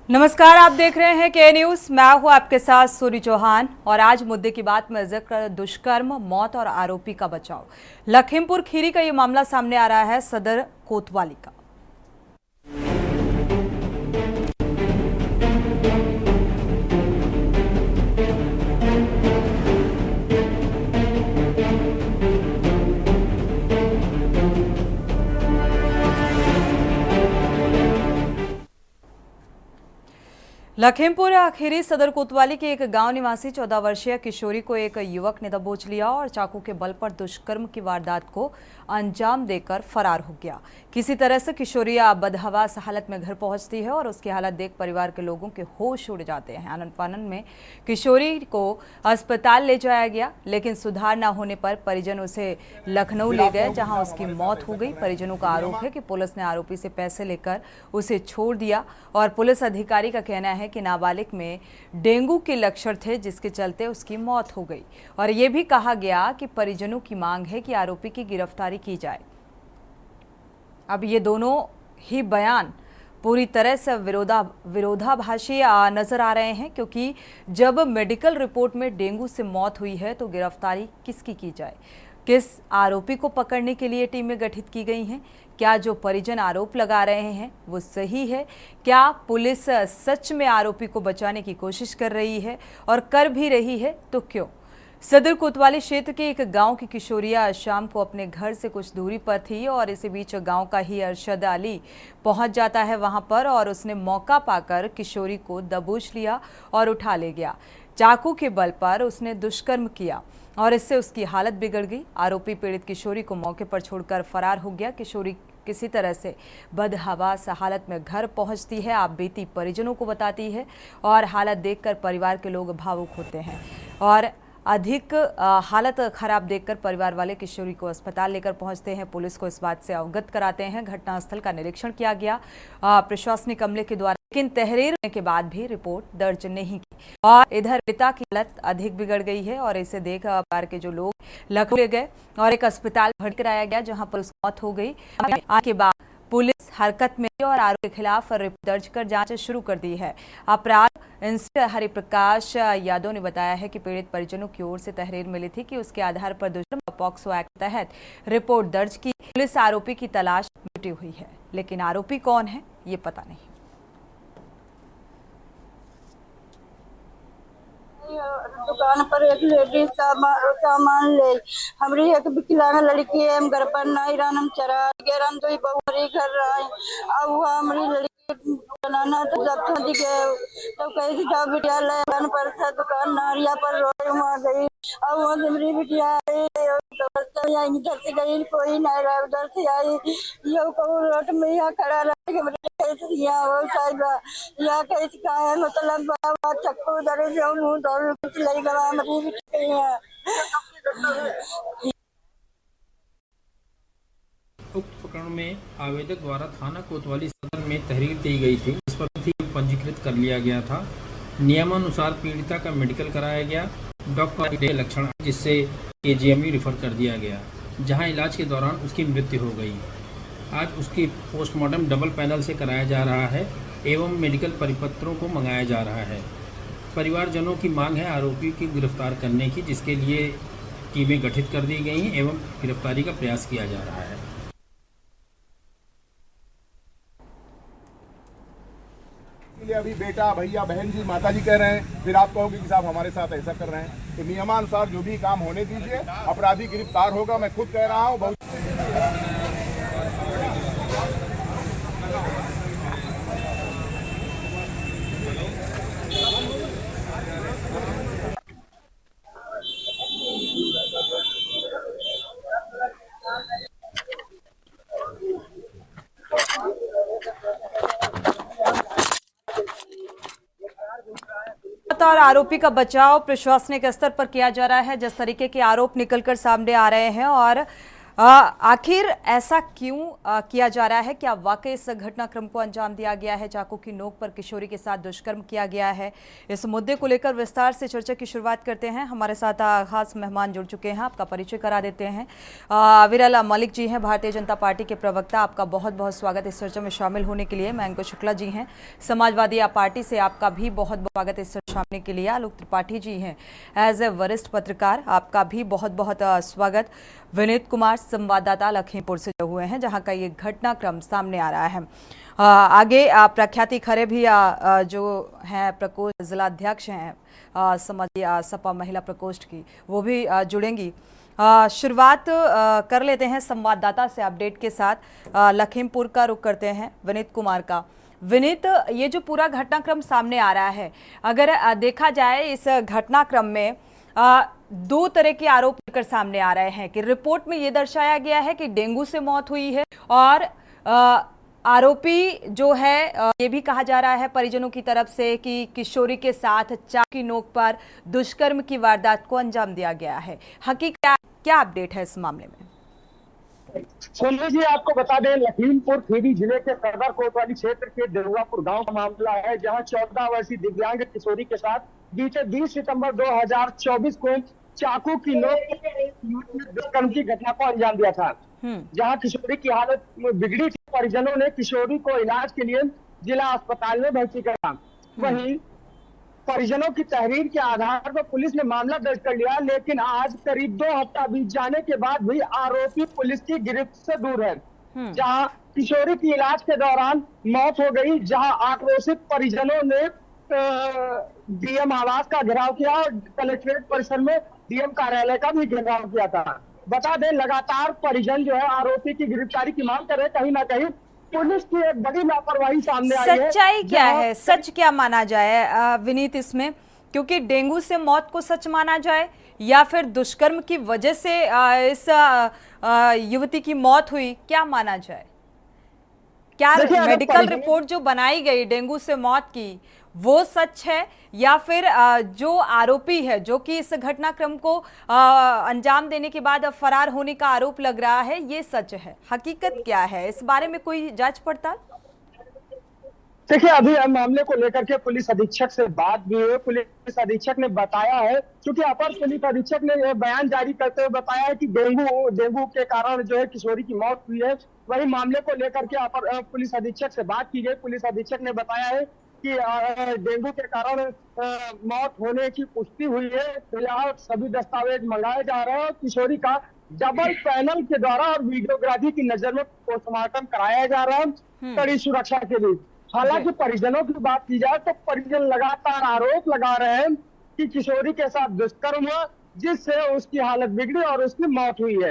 नमस्कार, आप देख रहे हैं के न्यूज। मैं हूं आपके साथ सूरी चौहान और आज मुद्दे की बात में जिक्र दुष्कर्म, मौत और आरोपी का बचाव। लखीमपुर खीरी का ये मामला सामने आ रहा है, सदर कोतवाली का। लखीमपुर खीरी सदर कोतवाली के एक गांव निवासी 14 वर्षीय किशोरी को एक युवक ने दबोच लिया और चाकू के बल पर दुष्कर्म की वारदात को अंजाम देकर फरार हो गया। किसी तरह से किशोरी बदहवास हालत में घर पहुंचती है और उसकी हालत देख परिवार के लोगों के होश उड़ जाते हैं। आनन फानन में किशोरी को अस्पताल ले जाया गया, लेकिन सुधार न होने पर परिजन उसे लखनऊ ले गए, जहां उसकी मौत हो गई। परिजनों का आरोप है कि पुलिस ने आरोपी से पैसे लेकर उसे छोड़ दिया और पुलिस अधिकारी का कहना है कि नाबालिग में डेंगू के लक्षण थे, जिसके चलते उसकी मौत हो गई। और ये भी कहा गया कि परिजनों की मांग है कि आरोपी की गिरफ्तारी की जाए। अब ये दोनों ही बयान पूरी तरह से विरोधाभासी नजर आ रहे हैं, क्योंकि जब मेडिकल रिपोर्ट में डेंगू से मौत हुई है तो गिरफ्तारी किसकी की जाए? किस आरोपी को पकड़ने के लिए टीमें गठित की गई हैं? क्या जो परिजन आरोप लगा रहे हैं वो सही है? क्या पुलिस सच में आरोपी को बचाने की कोशिश कर रही है, और कर भी रही है तो क्यों? सदर कोतवाली क्षेत्र के एक गांव की किशोरिया शाम को अपने घर से कुछ दूरी पर थी और इसी बीच गांव का ही अरशद अली पहुंच जाता है वहां पर, और उसने मौका पाकर किशोरी को दबोच लिया और उठा ले गया। चाकू के बल पर उसने दुष्कर्म किया और इससे उसकी हालत बिगड़ गई। आरोपी पीड़ित किशोरी को मौके पर छोड़कर फरार हो गया। किशोरी किसी तरह से बदहवास हालत में घर पहुंचती है, आप बीती परिजनों को बताती है और हालत देखकर परिवार के लोग भावुक होते हैं। और अधिक हालत खराब देखकर परिवार वाले किशोरी को अस्पताल लेकर पहुंचते हैं। पुलिस को इस बात से अवगत कराते हैं। घटनास्थल का निरीक्षण किया गया प्रशासनिक अमले के द्वारा, लेकिन तहरीर होने के बाद भी रिपोर्ट दर्ज नहीं की। और इधर पिता की हालत अधिक बिगड़ गई है और इसे देख परिवार के जो लोग लखनऊ ले गए और एक अस्पताल भर्ती कराया गया, जहां पर उसकी मौत हो गई। आने के बाद पुलिस हरकत में और आरोपी के खिलाफ रिपोर्ट दर्ज कर जांच शुरू कर दी है। अपराध इंस्पेक्टर हरिप्रकाश यादव ने बताया है कि पीड़ित परिजनों की ओर से तहरीर मिली थी कि उसके आधार पर दुष्कर्म पॉक्सो एक्ट के तहत रिपोर्ट दर्ज की। पुलिस आरोपी की तलाश में जुटी हुई है, लेकिन आरोपी कौन है ये पता नहीं। दुकान पर एक लेडीज सामान ले हमारी एक विकलांग लड़की है, हम घर पर नहीं रानम चरा गेरन तो बहुरी घर रहा है। अब वो हमारी लड़की बनाना तो जब तो गए तो कैसे जब विद्यालय पर से दुकान नारिया पर रोए वहाँ गई। अब वो हमारी बिटिया इधर से गई, कोई नहीं रहा, उधर से आई यो को रोड में यहाँ खड़ा रहा वो साहिबा या कैसे काया मतलब बाबा चक्कू दर जो मुंह दौड़ कुछ लई गवा मरी भी है। उक्त प्रकरण में आवेदक द्वारा थाना कोतवाली सदर में तहरीर दी गई थी, इस पर भी पंजीकृत कर लिया गया था। नियमानुसार पीड़िता का मेडिकल कराया गया, डॉक्टर के लक्षण जिससे केजीएमयू रिफर कर दिया गया, जहां इलाज के दौरान उसकी मृत्यु हो गई। आज उसकी पोस्टमार्टम डबल पैनल से कराया जा रहा है एवं मेडिकल परिपत्रों को मंगाया जा रहा है। परिवारजनों की मांग है आरोपी की गिरफ्तार करने की, जिसके लिए टीमें गठित कर दी गई हैं एवं गिरफ्तारी का प्रयास किया जा रहा है। अभी बेटा, भैया, बहन जी, माता जी कह रहे हैं, फिर आप कहोगे कि साहब हमारे साथ ऐसा कर रहे हैं। तो नियमानुसार जो भी काम होने दीजिए, अपराधी गिरफ्तार होगा। मैं खुद कह रहा हूँ बहुत और आरोपी का बचाव प्रशासनिक स्तर पर किया जा रहा है। जिस तरीके के आरोप निकलकर सामने आ रहे हैं और आखिर ऐसा क्यों किया जा रहा है? क्या वाकई इस घटनाक्रम को अंजाम दिया गया है? चाकू की नोक पर किशोरी के साथ दुष्कर्म किया गया है? इस मुद्दे को लेकर विस्तार से चर्चा की शुरुआत करते हैं। हमारे साथ खास मेहमान जुड़ चुके हैं, आपका परिचय करा देते हैं। अविरल मलिक जी हैं, भारतीय जनता पार्टी के प्रवक्ता। आपका बहुत बहुत स्वागत इस चर्चा में शामिल होने के लिए। अंकुश शुक्ला जी हैं, समाजवादी पार्टी से, आपका भी बहुत बहुत स्वागत इस चर्चा में शामिल के लिए। आलोक त्रिपाठी जी हैं, एज ए वरिष्ठ पत्रकार, आपका भी बहुत बहुत स्वागत। विनीत कुमार, संवाददाता, लखीमपुर से जुड़े हुए हैं, जहां का ये घटनाक्रम सामने आ रहा है। आगे प्रख्याति खरे भी जो हैं प्रकोष्ठ जिलाध्यक्ष हैं समाज सपा महिला प्रकोष्ठ की, वो भी जुड़ेंगी। शुरुआत कर लेते हैं संवाददाता से अपडेट के साथ। लखीमपुर का रुख करते हैं विनीत कुमार का। विनीत, ये जो पूरा घटनाक्रम सामने आ रहा है, अगर देखा जाए इस घटनाक्रम में दो तरह के आरोप लेकर सामने आ रहे हैं कि रिपोर्ट में ये दर्शाया गया है कि डेंगू से मौत हुई है, और आरोपी जो है ये भी कहा जा रहा है परिजनों की तरफ से कि किशोरी के साथ चाकू की नोक पर दुष्कर्म की वारदात को अंजाम दिया गया है। हकीकत क्या अपडेट है इस मामले में? सोनी जी, आपको बता दें, लखीमपुर खीरी जिले के सदर कोतवाली क्षेत्र के देरुआपुर गांव का मामला है, जहां 14 वर्षीय दिव्यांग किशोरी के साथ बीते 20 सितंबर 2024 को चाकू की नोक पर दुष्कर्म की घटना को अंजाम दिया था। जहां किशोरी की हालत बिगड़ी थी, परिजनों ने किशोरी को इलाज के लिए जिला अस्पताल में भर्ती करा। वहीं परिजनों की तहरीर के आधार पर पुलिस ने मामला दर्ज कर लिया, लेकिन आज करीब 2 हफ्ता बीत जाने के बाद भी आरोपी पुलिस की गिरफ्त से दूर है। जहां किशोरी की इलाज के दौरान मौत हो गई, जहां आक्रोशित परिजनों ने डीएम आवास का घेराव किया और कलेक्ट्रेट परिसर में डीएम कार्यालय का भी घेराव किया था। बता दें, लगातार परिजन जो है आरोपी की गिरफ्तारी की मांग कर रहे। कहीं ना कहीं पुलिस की एक बड़ी लापरवाही सामने आई है। सच्चाई क्या है, सच क्या माना जाए विनीत इसमें? क्योंकि डेंगू से मौत को सच माना जाए या फिर दुष्कर्म की वजह से इस युवती की मौत हुई, क्या माना जाए? क्या मेडिकल रिपोर्ट जो बनाई गई डेंगू से मौत की वो सच है, या फिर जो आरोपी है जो कि इस घटनाक्रम को अंजाम देने के बाद फरार होने का आरोप लग रहा है, ये सच है? हकीकत क्या है, इस बारे में कोई जांच पड़ताल? देखिए, अभी मामले को लेकर के पुलिस अधीक्षक से बात भी हुई। पुलिस अधीक्षक ने बताया है, क्योंकि अपर पुलिस अधीक्षक ने बयान जारी करते हुए बताया है कि डेंगू के कारण जो है किशोरी की मौत हुई है। वही मामले को लेकर के अपर पुलिस अधीक्षक से बात की गई। पुलिस अधीक्षक ने बताया है कि डेंगू के कारण मौत होने की पुष्टि हुई है। फिलहाल सभी दस्तावेज मंगाए जा रहे हैं। किशोरी का डबल पैनल के द्वारा और वीडियोग्राफी की नजर में पोस्टमार्टम कराया जा रहा है कड़ी सुरक्षा के बीच। हालांकि परिजनों की बात की जाए तो परिजन लगातार आरोप लगा रहे हैं कि किशोरी के साथ दुष्कर्म हुआ, जिससे उसकी हालत बिगड़ी और उसकी मौत हुई है।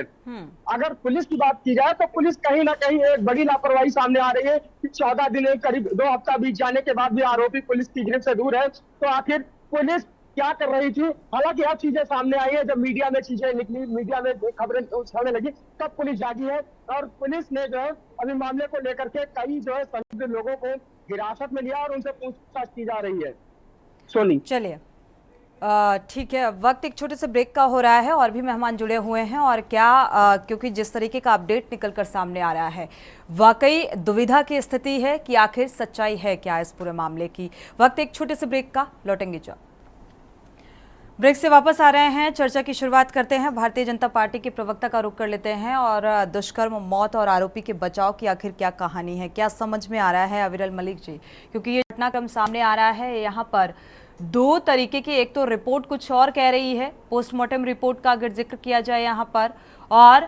अगर पुलिस की बात की जाए तो पुलिस कहीं ना कहीं एक बड़ी लापरवाही सामने आ रही है कि 14 दिन करीब 2 हफ्ता बीत जाने के बाद भी आरोपी पुलिस की गिरफ्त से दूर है। तो आखिर पुलिस क्या कर रही थी? हालांकि अब चीजें सामने आई है, जब मीडिया में चीजें निकली, मीडिया में खबरें उछलने लगी, तब पुलिस जागी है और पुलिस ने जो है अभी मामले को लेकर के कई जो है संदिग्ध लोगों को हिरासत में लिया और उनसे पूछताछ की जा रही है। सोनी, चलिए ठीक है, वक्त एक छोटे से ब्रेक का हो रहा है और भी मेहमान जुड़े हुए हैं। और क्या क्योंकि जिस तरीके का अपडेट निकलकर सामने आ रहा है, वाकई दुविधा की स्थिति है कि आखिर सच्चाई है क्या इस पूरे मामले की। वक्त एक छोटे से ब्रेक का, लौटेंगे जब। ब्रेक से वापस आ रहे हैं, चर्चा की शुरुआत करते हैं। भारतीय जनता पार्टी के प्रवक्ता का रुख कर लेते हैं और दुष्कर्म, मौत और आरोपी के बचाव की आखिर क्या कहानी है, क्या समझ में आ रहा है अविरल मलिक जी? क्योंकि ये घटनाक्रम सामने आ रहा है, यहाँ पर दो तरीके की, एक तो रिपोर्ट कुछ और कह रही है, पोस्टमार्टम रिपोर्ट का अगर जिक्र किया जाए यहाँ पर, और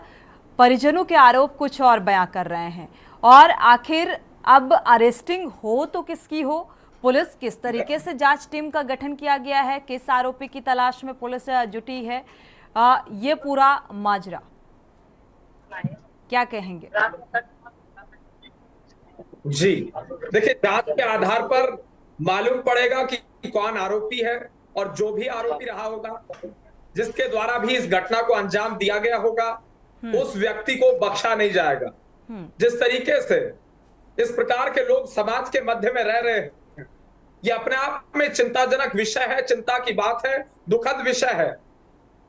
परिजनों के आरोप कुछ और बयां कर रहे हैं। और आखिर अब अरेस्टिंग हो तो किसकी हो? पुलिस किस तरीके से जांच टीम का गठन किया गया है, किस आरोपी की तलाश में पुलिस जुटी है, ये पूरा माजरा क्या कहेंगे? जी देखिए, जांच के आधार पर मालूम पड़ेगा कि कौन आरोपी है, और जो भी आरोपी रहा होगा, जिसके द्वारा भी इस घटना को अंजाम दिया गया होगा, उस व्यक्ति को बख्शा नहीं जाएगा। जिस तरीके से इस प्रकार के लोग समाज के मध्य में रह रहे हैं, ये अपने आप में चिंताजनक विषय है, चिंता की बात है, दुखद विषय है।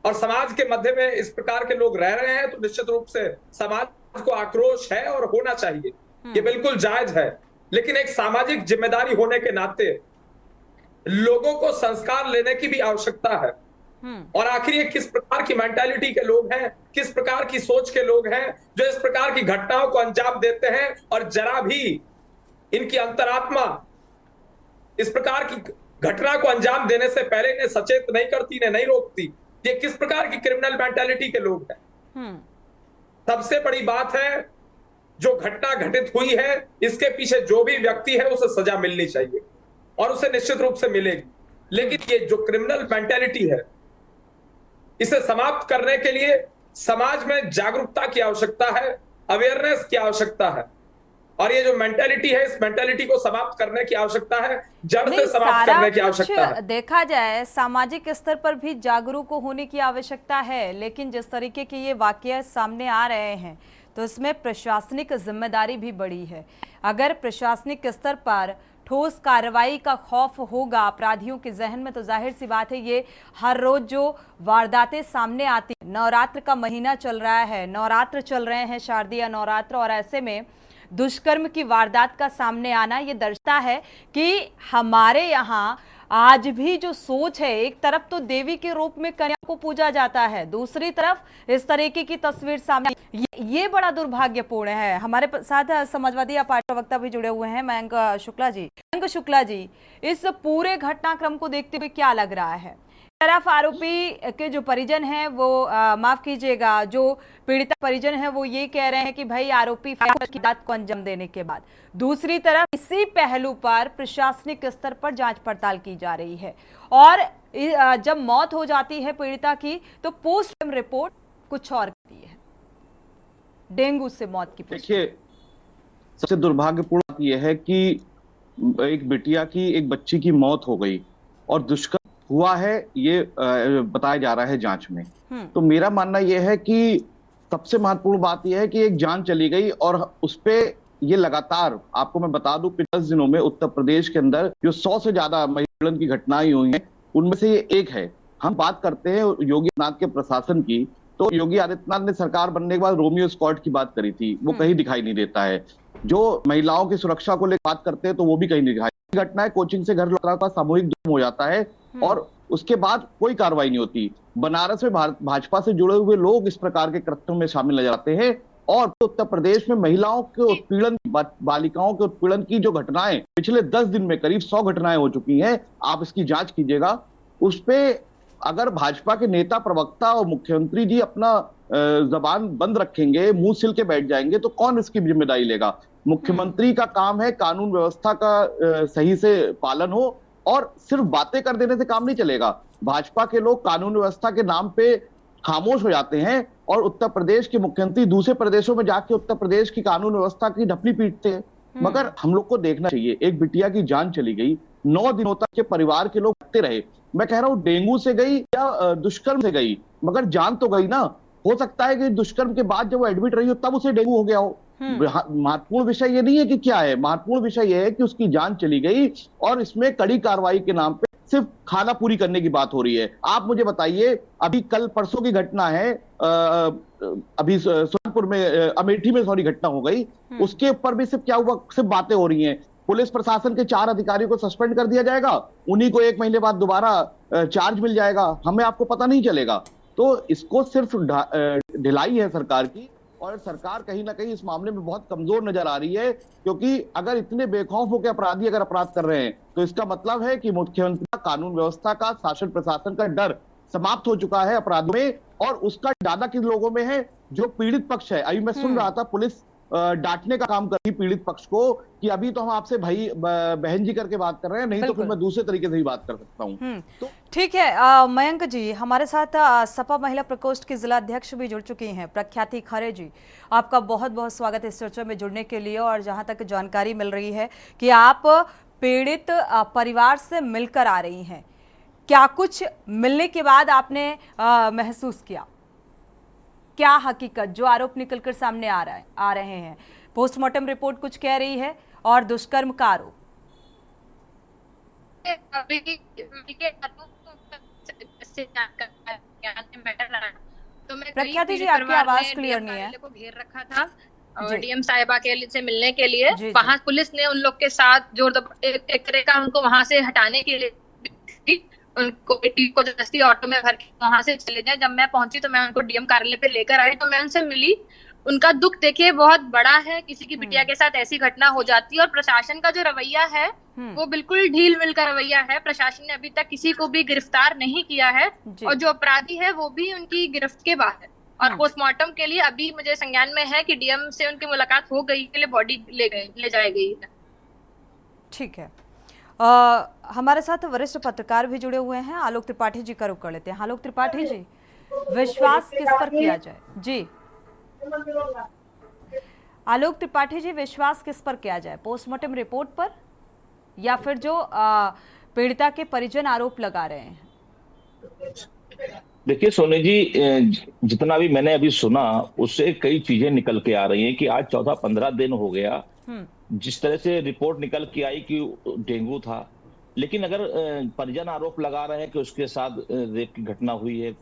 और समाज के मध्य में इस प्रकार के लोग रह रहे हैं तो निश्चित रूप से समाज को आक्रोश है और होना चाहिए, ये बिल्कुल जायज है। लेकिन एक सामाजिक जिम्मेदारी होने के नाते लोगों को संस्कार लेने की भी आवश्यकता है। और आखिर ये किस प्रकार की मेंटालिटी के लोग हैं, किस प्रकार की सोच के लोग हैं जो इस प्रकार की घटनाओं को अंजाम देते हैं और जरा भी इनकी अंतरात्मा इस प्रकार की घटना को अंजाम देने से पहले इन्हें सचेत नहीं करती, इन्हें नहीं रोकती। ये किस प्रकार की क्रिमिनल मेंटालिटी के लोग हैं। सबसे बड़ी बात है, जो घटना घटित हुई है इसके पीछे जो भी व्यक्ति है उसे सजा मिलनी चाहिए और उसे निश्चित रूप से मिलेगी। लेकिन ये जो क्रिमिनल मेंटालिटी है इसे समाप्त करने के लिए समाज में जागरूकता की आवश्यकता है, अवेयरनेस की आवश्यकता है और ये जो मेंटालिटी है इस मेंटालिटी को समाप्त करने की आवश्यकता है, जड़ से समाप्त करने की आवश्यकता है। देखा जाए सामाजिक स्तर पर भी जागरूक होने की आवश्यकता है, लेकिन जिस तरीके के ये वाकये सामने आ रहे हैं तो इसमें प्रशासनिक जिम्मेदारी भी बड़ी है। अगर प्रशासनिक स्तर पर ठोस कार्रवाई का खौफ होगा अपराधियों के जहन में तो जाहिर सी बात है ये हर रोज जो वारदातें सामने आती, नवरात्र का महीना चल रहा है, नवरात्र चल रहे हैं, शारदीय नवरात्र, और ऐसे में दुष्कर्म की वारदात का सामने आना ये दर्शाता है कि हमारे यहाँ आज भी जो सोच है, एक तरफ तो देवी के रूप में कन्या को पूजा जाता है, दूसरी तरफ इस तरीके की तस्वीर सामने, ये बड़ा दुर्भाग्यपूर्ण है। हमारे साथ समाजवादी पार्टी प्रवक्ता भी जुड़े हुए हैं, मयंक शुक्ला जी। मयंक शुक्ला जी, इस पूरे घटनाक्रम को देखते हुए क्या लग रहा है? तरफ आरोपी के जो परिजन हैं वो माफ कीजिएगा, जो पीड़िता परिजन है वो ये कह रहे हैं कि भाई आरोपी की बात को अंजाम देने के बाद, दूसरी तरफ इसी पहलू पर प्रशासनिक स्तर पर जांच पड़ताल की जा रही है और जब मौत हो जाती है पीड़िता की तो पोस्टमार्टम रिपोर्ट कुछ और कहती है, डेंगू से मौत की। देखिए, सबसे दुर्भाग्यपूर्ण बात यह है कि एक बिटिया की, एक बच्ची की मौत हो गई और दुष्कर्म हुआ है, ये बताया जा रहा है जांच में। तो मेरा मानना यह है कि सबसे महत्वपूर्ण बात यह है कि एक जान चली गई और उस पे ये लगातार, आपको मैं बता दूं, 10 दिनों में उत्तर प्रदेश के अंदर जो 100 से ज्यादा महिला की घटनाएं हुई हैं उनमें से ये एक है। हम बात करते हैं योगी आदित्यनाथ के प्रशासन की, तो योगी आदित्यनाथ ने सरकार बनने के बाद रोमियो स्क्वाड की बात करी थी, वो कहीं दिखाई नहीं देता है। जो महिलाओं की सुरक्षा को लेकर बात करते हैं तो वो भी कहीं नहीं दिखाई। घटनाएं कोचिंग से घर लौटा का सामूहिक दुष्कर्म हो जाता है और उसके बाद कोई कार्रवाई नहीं होती। बनारस में भाजपा से जुड़े हुए लोग इस प्रकार के कृत्यों में शामिल नजर आते हैं और उत्तर प्रदेश में महिलाओं के उत्पीड़न, बालिकाओं के उत्पीड़न की जो घटनाएं पिछले 10 दिन में करीब 100 घटनाएं हो चुकी हैं, आप इसकी जांच कीजिएगा। उस पे अगर भाजपा के नेता, प्रवक्ता और मुख्यमंत्री जी अपना जबान बंद रखेंगे, मुंह सिल के बैठ जाएंगे तो कौन इसकी जिम्मेदारी लेगा? मुख्यमंत्री का काम है कानून व्यवस्था का सही से पालन हो और सिर्फ बातें कर देने से काम नहीं चलेगा। भाजपा के लोग कानून व्यवस्था के नाम पे खामोश हो जाते हैं और उत्तर प्रदेश के मुख्यमंत्री दूसरे प्रदेशों में जाके उत्तर प्रदेश की कानून व्यवस्था की ढपली पीटते हैं। मगर हम लोग को देखना चाहिए, एक बिटिया की जान चली गई, 9 दिनों तक के परिवार के लोग भटकते रहे। मैं कह रहा हूँ डेंगू से गई या दुष्कर्म से गई, मगर जान तो गई ना। हो सकता है कि दुष्कर्म के बाद जब वो एडमिट रही हो तब उसे डेंगू हो गया हो। महत्वपूर्ण विषय ये नहीं है कि क्या है, महत्वपूर्ण विषय ये है कि उसकी जान चली गई और इसमें कड़ी कार्रवाई के नाम पे सिर्फ खाना पूरी करने की बात हो रही है। आप मुझे बताइए, अभी कल परसों की घटना है, अभी सोनपुर में, अमेठी में सॉरी घटना हो गई, उसके ऊपर भी सिर्फ क्या हुआ, सिर्फ बातें हो रही हैं। पुलिस प्रशासन के 4 अधिकारियों को सस्पेंड कर दिया जाएगा, उन्हीं को 1 महीने बाद दोबारा चार्ज मिल जाएगा, हमें आपको पता नहीं चलेगा। तो इसको सिर्फ ढिलाई है सरकार की और सरकार कहीं ना कहीं इस मामले में बहुत कमजोर नजर आ रही है, क्योंकि अगर इतने बेखौफ होकर अपराधी अगर अपराध कर रहे हैं तो इसका मतलब है कि मुख्यमंत्री का, कानून व्यवस्था का, शासन प्रशासन का डर समाप्त हो चुका है अपराधों में। और उसका ज्यादा किन लोगों में है? जो पीड़ित पक्ष है। अभी मैं सुन रहा था पुलिस डांटने का काम कर रही पीड़ित पक्ष को कि अभी तो हम आपसे भाई बहन जी करके बात कर रहे हैं, नहीं तो फिर मैं दूसरे तरीके से ही बात कर सकता हूँ। तो ठीक है मयंक जी, हमारे साथ सपा महिला प्रकोष्ठ की जिला अध्यक्ष भी जुड़ चुकी हैं, प्रख्याति खरे जी। आपका बहुत बहुत स्वागत है इस चर्चा में जुड़ने के लिए। और जहां तक जानकारी मिल रही है कि आप पीड़ित परिवार से मिलकर आ रही हैं, क्या कुछ मिलने के बाद आपने महसूस किया? क्या हकीकत, जो आरोप निकलकर सामने आ रहे हैं, पोस्टमार्टम रिपोर्ट कुछ कह रही है और दुष्कर्म का आरोप? संज्ञान में मैटर आया तो मैं प्रख्याति जी, आपकी आवाज क्लियर नहीं है। को घेर रखा था जी। डीएम साहिबा के से मिलने के लिए। जी, वहां पुलिस ने उन लोग के साथ जोर एक तरह का उनको वहां से हटाने के लिए उनको बेटी को जबरदस्ती ऑटो में भर के वहां से चले जाए। जब मैं पहुंची तो मैं उनको डीएम कार्यालय पे लेकर आई तो मैं उनसे मिली। उनका दुख देखिए बहुत बड़ा है, किसी की बिटिया के साथ ऐसी घटना हो जाती है। और प्रशासन का जो रवैया है वो बिल्कुल ढील मिल का रवैया है। प्रशासन ने अभी तक किसी को भी गिरफ्तार नहीं किया है और जो अपराधी है वो भी उनकी गिरफ्त के बाहर है। और पोस्टमार्टम के लिए अभी मुझे संज्ञान में है कि डीएम से उनकी मुलाकात हो गई, के लिए बॉडी ले जाई गई है। ठीक है, हमारे साथ वरिष्ठ पत्रकार भी जुड़े हुए हैं। आलोक त्रिपाठी जी का रुख कर लेते हैं। आलोक त्रिपाठी जी, विश्वास किस पर किया जाए? जी आलोक त्रिपाठी जी, विश्वास किस पर किया जाए, पोस्टमार्टम रिपोर्ट पर या फिर जो पीड़िता के परिजन आरोप लगा रहे हैं? देखिए सोनी जी, जितना भी मैंने अभी सुना उससे कई चीजें निकल के आ रही हैं कि आज 14-15 दिन हो गया जिस तरह से रिपोर्ट निकल के आई कि डेंगू था, लेकिन अगर परिजन आरोप लगा रहे हैं कि उसके साथ रेप की घटना हुई है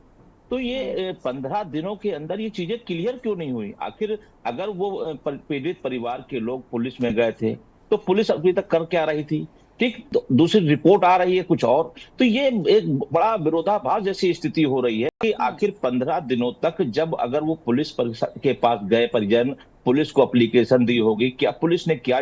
तो ये 15 दिनों के अंदर ये चीजें क्लियर क्यों नहीं हुई? आखिर अगर वो पीड़ित परिवार के लोग पुलिस में गए थे तो पुलिस अभी तक कर क्या रही थी? ठीक, तो दूसरी रिपोर्ट आ रही है कुछ और। तो ये एक बड़ा विरोधाभास जैसी स्थिति हो रही है कि आखिर 15 दिनों तक जब अगर वो पुलिस के पास गए परिजन, पुलिस को एप्लीकेशन दी होगी, क्या पुलिस ने क्या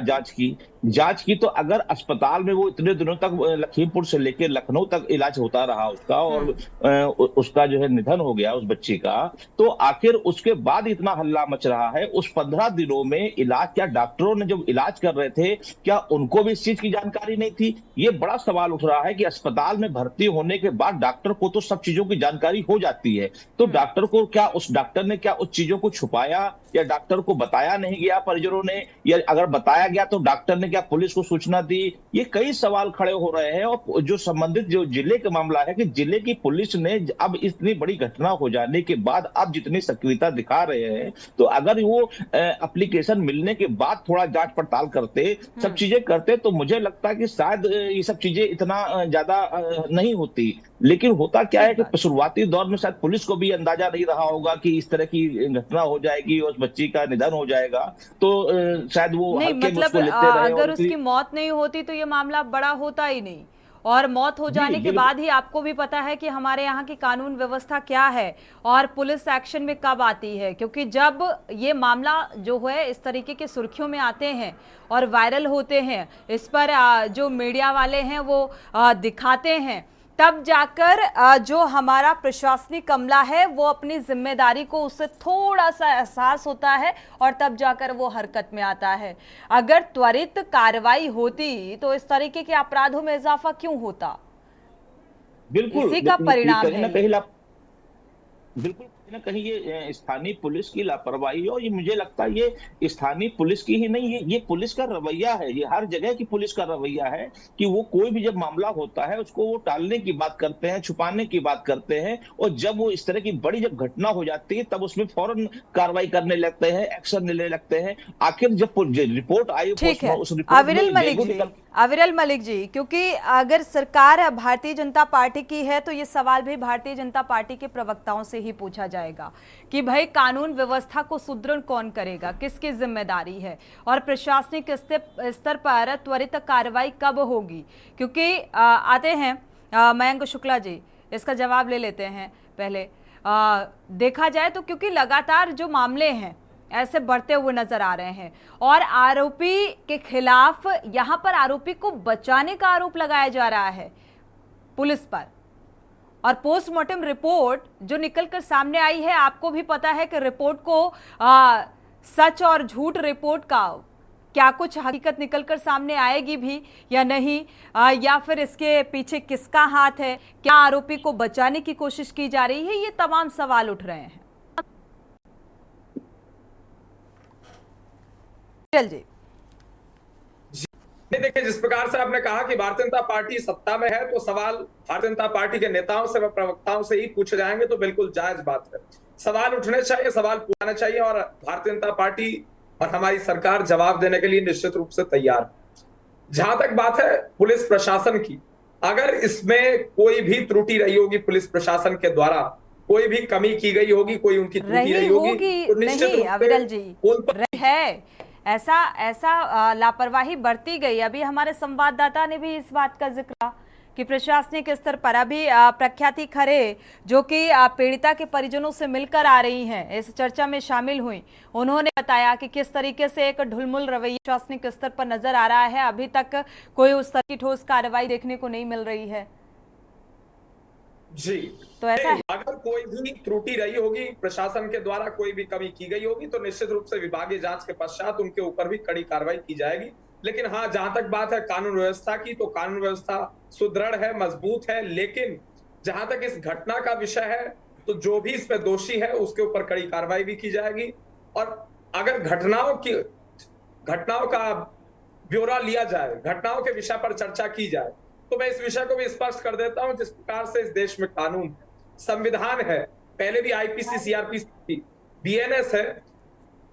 जांच की तो अगर अस्पताल में वो इतने दिनों तक लखीमपुर से लेकर लखनऊ तक इलाज होता रहा उसका और उसका जो है निधन हो गया उस बच्ची का, तो आखिर उसके बाद इतना हल्ला मच रहा है। उस 15 दिनों में इलाज, क्या डॉक्टरों ने जब इलाज कर रहे थे क्या उनको भी इस चीज की जानकारी नहीं थी? ये बड़ा सवाल उठ रहा है कि अस्पताल में भर्ती होने के बाद डॉक्टर को तो सब चीजों की जानकारी हो जाती है, तो डॉक्टर को क्या, उस डॉक्टर ने क्या उस चीजों को छुपाया या डॉक्टर को बताया नहीं गया परिजनों ने, या अगर बताया गया तो डॉक्टर ने क्या पुलिस को सूचना दी? ये कई सवाल खड़े हो रहे हैं। और जो संबंधित जो जिले का मामला है कि जिले की पुलिस ने अब इतनी बड़ी घटना हो जाने के बाद अब जितनी सक्रियता दिखा रहे हैं, तो अगर वो एप्लीकेशन मिलने के बाद थोड़ा जांच पड़ताल करते, सब चीजें करते, तो मुझे लगता है कि शायद ये सब चीजें इतना ज्यादा नहीं होती। लेकिन होता क्या है कि शुरुआती दौर में शायद पुलिस को भी अंदाजा नहीं रहा होगा कि इस तरह की घटना हो जाएगी और उस बच्ची का निधन हो जाएगा, तो शायद वो नहीं, मतलब अगर उसकी मौत नहीं होती तो ये मामला बड़ा होता ही नहीं। और मौत हो जाने के बाद ही आपको भी पता है कि हमारे यहाँ की कानून व्यवस्था क्या है और पुलिस एक्शन में कब आती है, क्योंकि जब ये मामला जो है इस तरीके के सुर्खियों में आते हैं और वायरल होते हैं, इस पर जो मीडिया वाले हैं वो दिखाते हैं, तब जाकर जो हमारा प्रशासनिक अमला है वो अपनी जिम्मेदारी को उससे थोड़ा सा एहसास होता है और तब जाकर वो हरकत में आता है। अगर त्वरित कार्रवाई होती तो इस तरीके के अपराधों में इजाफा क्यों होता? बिल्कुल इसी का परिणाम है। बिल्कुल ना कहीं ये स्थानीय पुलिस की लापरवाही और ये मुझे लगता है ये स्थानीय पुलिस की ही नहीं, ये पुलिस का रवैया है, ये हर जगह की पुलिस का रवैया है कि वो कोई भी जब मामला होता है उसको वो टालने की बात करते हैं, छुपाने की बात करते हैं, और जब वो इस तरह की बड़ी जब घटना हो जाती है तब उसमें फौरन कार्रवाई करने लगते हैं, एक्शन लेने लगते हैं। आखिर जब रिपोर्ट आई, ठीक है अविरल मलिक जी, क्योंकि अगर सरकार भारतीय जनता पार्टी की है तो ये सवाल भी भारतीय जनता पार्टी के प्रवक्ताओं से ही पूछा जाएगा कि भाई कानून व्यवस्था को सुदृढ़ कौन करेगा, किसकी जिम्मेदारी है और प्रशासनिक स्तर पर त्वरित कार्रवाई कब होगी? क्योंकि आते हैं मयंक शुक्ला जी, इसका जवाब ले लेते हैं पहले। देखा जाए तो क्योंकि लगातार जो मामले हैं ऐसे बढ़ते हुए नजर आ रहे हैं और आरोपी के खिलाफ यहां पर आरोपी को बचाने का आरोप लगाया जा रहा है पुलिस पर, और पोस्टमार्टम रिपोर्ट जो निकलकर सामने आई है, आपको भी पता है कि रिपोर्ट को सच और झूठ रिपोर्ट का क्या कुछ हकीकत निकलकर सामने आएगी भी या नहीं, या फिर इसके पीछे किसका हाथ है, क्या आरोपी को बचाने की कोशिश की जा रही है, ये तमाम सवाल उठ रहे हैं। जी देखिए, जिस प्रकार से आपने कहा कि भारतीय जनता पार्टी सत्ता में है तो सवाल भारतीय जनता पार्टी के नेताओं से व प्रवक्ताओं से ही पूछे जाएंगे, तो बिल्कुल जायज बात है। सवाल उठने चाहिए, सवाल पूछने चाहिए और भारतीय जनता पार्टी और हमारी सरकार जवाब देने के लिए निश्चित रूप से तैयार है। जहां तक बात है पुलिस प्रशासन की, अगर इसमें कोई भी त्रुटि रही होगी पुलिस प्रशासन के द्वारा, कोई भी कमी की गई होगी, कोई उनकी त्रुटि रही होगी तो निश्चित नहीं रूप से अविरल जी उन पर है ऐसा लापरवाही बरती गई। अभी हमारे संवाददाता ने भी इस बात का जिक्र किया कि प्रशासनिक स्तर पर अभी प्रख्याति खरे जो कि पीड़िता के परिजनों से मिलकर आ रही हैं, इस चर्चा में शामिल हुई। उन्होंने बताया कि किस तरीके से एक ढुलमुल रवैया प्रशासनिक स्तर पर नजर आ रहा है। अभी तक कोई उस तरह की ठोस कार्रवाई देखने को नहीं मिल रही है। जी तो ऐसा है। अगर कोई भी त्रुटि रही होगी, प्रशासन के द्वारा कोई भी कमी की गई होगी तो निश्चित रूप से विभागीय जांच के पश्चात उनके ऊपर भी कड़ी कार्रवाई की जाएगी। लेकिन हाँ, जहां तक बात है कानून व्यवस्था की, तो कानून व्यवस्था सुदृढ़ है, मजबूत है। लेकिन जहां तक इस घटना का विषय है तो जो भी इस पे दोषी है उसके ऊपर कड़ी कार्रवाई भी की जाएगी। और अगर घटनाओं का ब्यौरा लिया जाए, घटनाओं के विषय पर चर्चा की जाए, तो मैं इस विषय को भी स्पष्ट कर देता हूं। जिस प्रकार से इस देश में कानून, संविधान है, पहले भी आईपीसी, सीआरपीसी, बीएनएस है,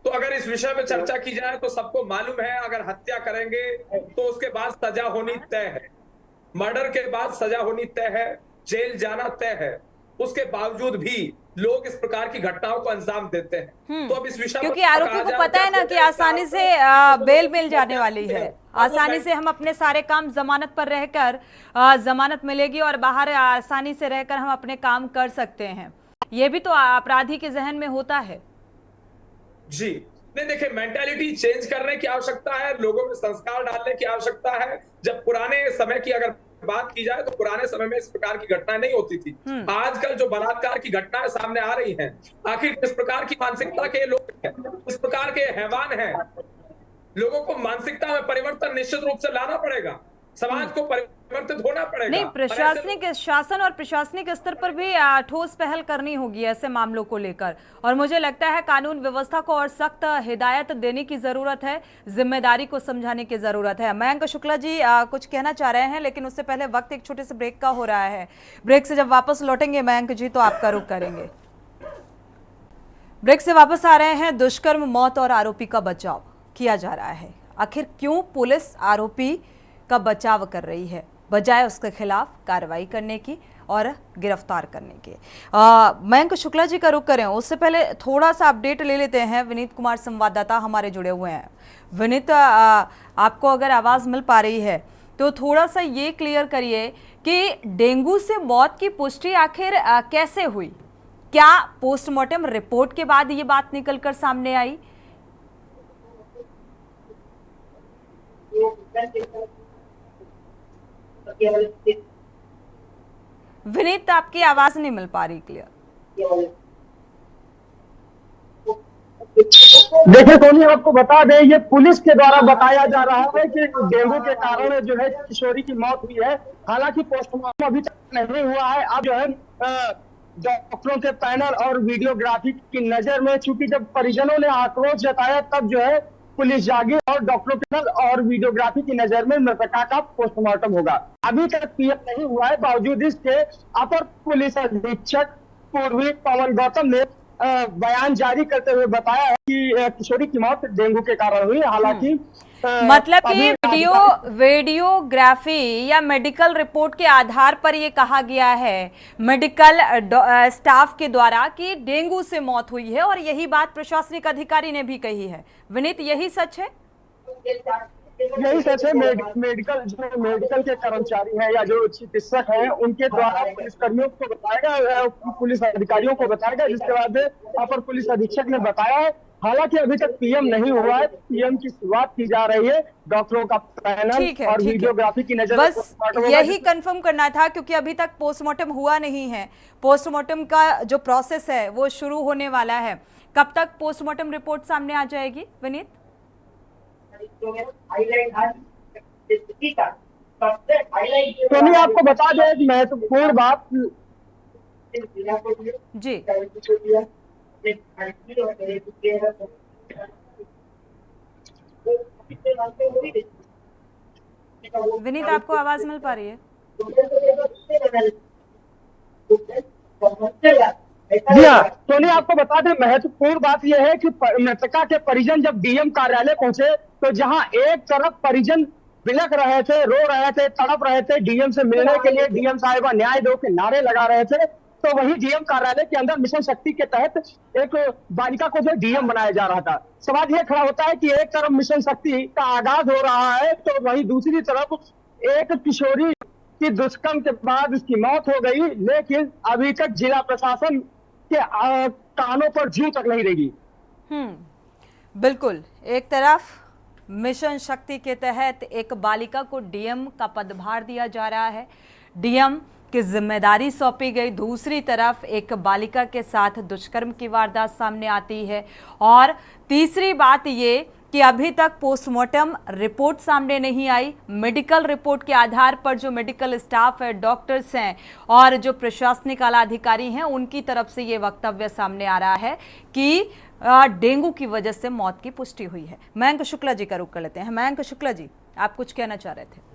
तो अगर इस विषय में चर्चा की जाए तो सबको मालूम है अगर हत्या करेंगे तो उसके बाद सजा होनी तय है, मर्डर के बाद सजा होनी तय है, जेल जाना तय है। उसके बावजूद भी लोग इस प्रकार की घटनाओं को अंजाम देते हैं। तो अब इस विषय क्योंकि आरोपी को पता है ना कि आसानी से बेल मिल जाने वाली है, आसानी से हम अपने सारे काम जमानत पर रहकर जमानत मिलेगी और बाहर आसानी से रहकर हम अपने काम कर सकते हैं। ये भी तो अपराधी के जहन में होता है। जी नहीं, देखिए, मेंटालिटी चेंज करने की आवश्यकता है, लोगों में संस्कार डालने की आवश्यकता है। जब पुराने समय की अगर बात की जाए तो पुराने समय में इस प्रकार की घटनाएं नहीं होती थी। आजकल जो बलात्कार की घटनाएं सामने आ रही हैं, आखिर किस प्रकार की मानसिकता के लोग हैं, इस प्रकार के हैवान हैं। लोगों को मानसिकता में परिवर्तन निश्चित रूप से लाना पड़ेगा, समाज को परिवर्तित होना पड़ेगा। नहीं, प्रशासनिक शासन और प्रशासनिक स्तर पर भी ठोस पहल करनी होगी ऐसे मामलों को लेकर। और मुझे लगता है कानून व्यवस्था को और सख्त हिदायत देने की जरूरत है, जिम्मेदारी को समझाने की जरूरत है। मयंक शुक्ला जी कुछ कहना चाह रहे हैं, लेकिन उससे पहले वक्त एक छोटे से ब्रेक का हो रहा है। ब्रेक से जब वापस लौटेंगे मयंक जी तो आपका रुख करेंगे। ब्रेक से वापस आ रहे हैं। दुष्कर्म, मौत और आरोपी का बचाव किया जा रहा है। आखिर क्यों पुलिस आरोपी का बचाव कर रही है बजाय उसके खिलाफ कार्रवाई करने की और गिरफ्तार करने के? मयंक शुक्ला जी का रुख करें, उससे पहले थोड़ा सा अपडेट ले लेते हैं। विनीत कुमार संवाददाता हमारे जुड़े हुए हैं। विनीत, आपको अगर आवाज मिल पा रही है तो थोड़ा सा ये क्लियर करिए कि डेंगू से मौत की पुष्टि आखिर कैसे हुई? क्या पोस्टमार्टम रिपोर्ट के बाद ये बात निकलकर सामने आई? विनीत, आपकी आवाज नहीं मिल पा रही क्लियर। देखिए सोनी, आपको बता दें, ये पुलिस के द्वारा बताया जा रहा है कि डेंगू के कारण जो है किशोरी की मौत हुई है। हालांकि पोस्टमार्टम अभी तक नहीं हुआ है। अब जो है डॉक्टरों के पैनल और वीडियोग्राफी की नजर में, चूंकि जब परिजनों ने आक्रोश जताया तब जो है पुलिस जागी और डॉक्टरों के और वीडियोग्राफी की नजर में मृतका का पोस्टमार्टम होगा। अभी तक पीएम नहीं हुआ है, बावजूद इसके अपर पुलिस अधीक्षक पूर्वी पवन गौतम ने बयान जारी करते हुए बताया है कि किशोरी की मौत डेंगू के कारण हुई। हालांकि मतलब कि वीडियोग्राफी या मेडिकल रिपोर्ट के आधार पर ये कहा गया है मेडिकल स्टाफ के द्वारा कि डेंगू से मौत हुई है, और यही बात प्रशासनिक अधिकारी ने भी कही है। विनीत, यही सच है? यही सच है। मेडिकल के कर्मचारी हैं या जो चिकित्सक हैं उनके द्वारा पुलिसकर्मियों को बताएगा, पुलिस अधिकारियों को बताएगा, जिसके बाद अपर पुलिस अधीक्षक ने बताया है। हालांकि अभी तक पीएम नहीं हुआ है, पीएम की शुरुआत की जा रही है। डॉक्टरों का पैनल और वीडियोग्राफी की नजर, बस यही कंफर्म करना था क्योंकि अभी तक पोस्टमार्टम हुआ नहीं है। पोस्टमार्टम का जो प्रोसेस है वो शुरू होने वाला है। कब तक पोस्टमार्टम रिपोर्ट सामने आ जाएगी विनीत? तो आपको बता दें महत्वपूर्ण बात जी, विनीत, आपको आवाज मिल पा रही है? जी हाँ सोनी, आपको बता दें महत्वपूर्ण बात यह है कि मृतका के परिजन जब डीएम कार्यालय पहुंचे तो जहां एक तरफ परिजन बिलख रहे थे, रो रहे थे, तड़प रहे थे डीएम से मिलने के लिए, डीएम साहिबा न्याय दो के नारे लगा रहे थे, तो वही डीएम कार्यालय के अंदर मिशन शक्ति के तहत एक बालिका को जो डीएम बनाया जा रहा था। सवाल यह खड़ा होता है कि एक तरफ मिशन शक्ति का आगाज हो रहा है तो वहीं दूसरी तरफ एक किशोरी की दुष्कर्म के बाद उसकी मौत हो गई, लेकिन अभी तक जिला प्रशासन के कानों पर जूं तक नहीं लगी। बिल्कुल, एक तरफ मिशन शक्ति के तहत एक बालिका को डीएम का पदभार दिया जा रहा है, डीएम की जिम्मेदारी सौंपी गई, दूसरी तरफ एक बालिका के साथ दुष्कर्म की वारदात सामने आती है और तीसरी बात ये कि अभी तक पोस्टमार्टम रिपोर्ट सामने नहीं आई। मेडिकल रिपोर्ट के आधार पर जो मेडिकल स्टाफ है, डॉक्टर्स हैं और जो प्रशासनिक आला अधिकारी हैं, उनकी तरफ से ये वक्तव्य सामने आ रहा है कि डेंगू की वजह से मौत की पुष्टि हुई है। मयंक शुक्ला जी का रुख कर लेते हैं। मयंक शुक्ला जी, आप कुछ कहना चाह रहे थे?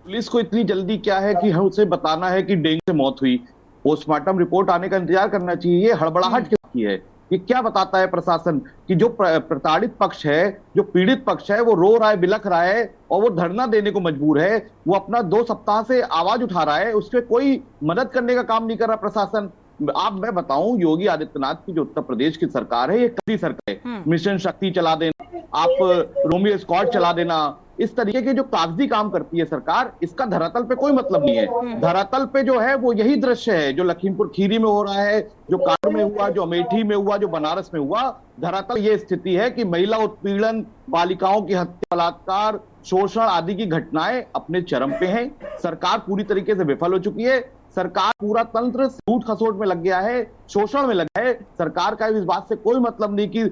पुलिस को इतनी जल्दी क्या है कि उसे बताना है कि डेंगू से मौत हुई, पोस्टमार्टम रिपोर्ट आने का इंतजार करना चाहिए। ये हड़बड़ाहट किसकी है? ये क्या बताता है प्रशासन कि जो प्रताड़ित पक्ष है, जो पीड़ित पक्ष है, वो रो रहा है, बिलख रहा है और वो धरना देने को मजबूर है, वो अपना 2 सप्ताह से आवाज उठा रहा है, उससे कोई मदद करने का काम नहीं कर रहा प्रशासन। मैं बताऊं, योगी आदित्यनाथ की जो उत्तर प्रदेश की सरकार है, ये कड़ी सरकार है। मिशन शक्ति चला देना, आप रोमियो स्क्वाड चला देना, इस तरीके के जो कागजी काम करती है सरकार, इसका धरातल पे कोई मतलब नहीं है। धरातल पे जो है वो यही दृश्य है जो लखीमपुर खीरी में हो रहा है, जो कानपुर में हुआ, जो अमेठी में हुआ, जो बनारस में हुआ। धरातल ये स्थिति है कि महिला उत्पीड़न, बालिकाओं की हत्या, बलात्कार, शोषण आदि की घटनाएं अपने चरम पे हैं। सरकार पूरी तरीके से विफल हो चुकी है। सरकार पूरा तंत्र लूट खसोट में लग गया है, शोषण में लगा है। सरकार का इस बात से कोई मतलब नहीं कि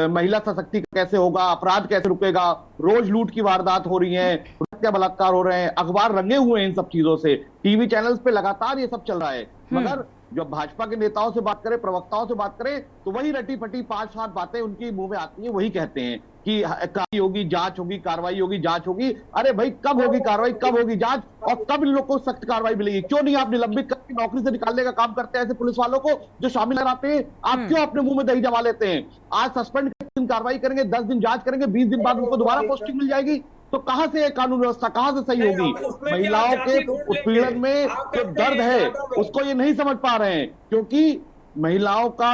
महिला सशक्तिकरण कैसे होगा, अपराध कैसे रुकेगा। रोज लूट की वारदात हो रही है, हत्या बलात्कार हो रहे हैं, अखबार रंगे हुए हैं इन सब चीजों से, टीवी चैनल्स पे लगातार ये सब चल रहा है। मगर जब भाजपा के नेताओं से बात करें, प्रवक्ताओं से बात करें, तो वही रटी फटी 5-7 बातें उनकी मुंह में आती हैं, वही कहते हैं कि कार्रवाई होगी, जांच होगी, कार्रवाई होगी, जांच होगी। अरे भाई, कब होगी कार्रवाई, कब होगी जांच और कब इन लोग को सख्त कार्रवाई मिलेगी? क्यों नहीं आप निलंबित करके नौकरी से निकालने का काम करते हैं ऐसे पुलिस वालों को जो शामिल कराते हैं? आप क्यों अपने मुंह में दही जमा लेते हैं? आज सस्पेंड दिन कार्रवाई करेंगे, 10 दिन जांच करेंगे, 20 दिन बाद उनको दोबारा पोस्टिंग मिल जाएगी। तो कहाँ से कानून व्यवस्था कहाँ से सही होगी? महिलाओं के उत्पीड़न में जो दर्द है उसको ये नहीं समझ पा रहे हैं, क्योंकि महिलाओं का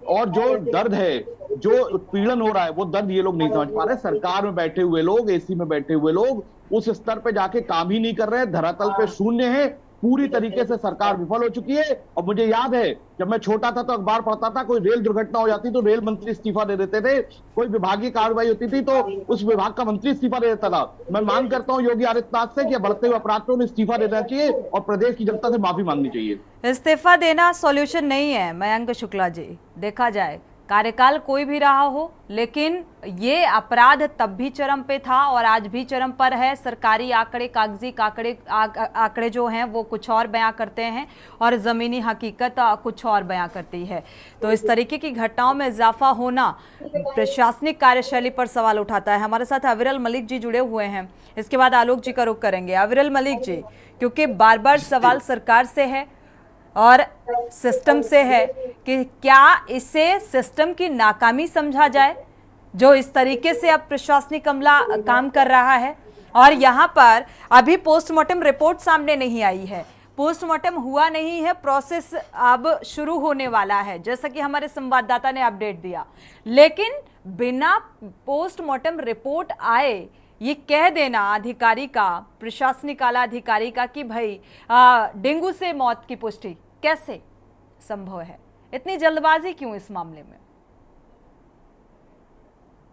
और जो दर्द है, जो उत्पीड़न हो रहा है, वो दर्द ये लोग नहीं समझ पा रहे। सरकार में बैठे हुए लोग, एसी में बैठे हुए लोग उस स्तर पे जाके काम ही नहीं कर रहे हैं, धरातल पे शून्य है। पूरी तरीके से सरकार विफल हो चुकी है। और मुझे याद है, जब मैं छोटा था तो अखबार पढ़ता था, कोई रेल दुर्घटना हो जाती तो रेल मंत्री इस्तीफा दे देते थे, कोई विभागीय कार्रवाई होती थी तो उस विभाग का मंत्री इस्तीफा दे देता था। मैं मांग करता हूं योगी आदित्यनाथ से कि बढ़ते हुए अपराध पे उन्हें इस्तीफा देना चाहिए और प्रदेश की जनता से माफी मांगनी चाहिए। इस्तीफा देना सॉल्यूशन नहीं है मयंक शुक्ला जी। देखा जाए, कार्यकाल कोई भी रहा हो, लेकिन ये अपराध तब भी चरम पे था और आज भी चरम पर है। सरकारी आंकड़े, कागजी आंकड़े जो हैं वो कुछ और बयां करते हैं और ज़मीनी हकीकत कुछ और बयां करती है। तो इस तरीके की घटनाओं में इजाफा होना प्रशासनिक कार्यशैली पर सवाल उठाता है। हमारे साथ अविरल मलिक जी जुड़े हुए हैं, इसके बाद आलोक जी का रुख करेंगे। अविरल मलिक जी, क्योंकि बार बार सवाल सरकार से है और सिस्टम से है कि क्या इसे सिस्टम की नाकामी समझा जाए जो इस तरीके से अब प्रशासनिक अमला काम कर रहा है। और यहाँ पर अभी पोस्टमार्टम रिपोर्ट सामने नहीं आई है, पोस्टमार्टम हुआ नहीं है, प्रोसेस अब शुरू होने वाला है जैसा कि हमारे संवाददाता ने अपडेट दिया। लेकिन बिना पोस्टमार्टम रिपोर्ट आए ये कह देना अधिकारी का, प्रशासनिक आला अधिकारी का कि भाई डेंगू से मौत की पुष्टि कैसे संभव है? इतनी जल्दबाजी क्यों इस मामले में?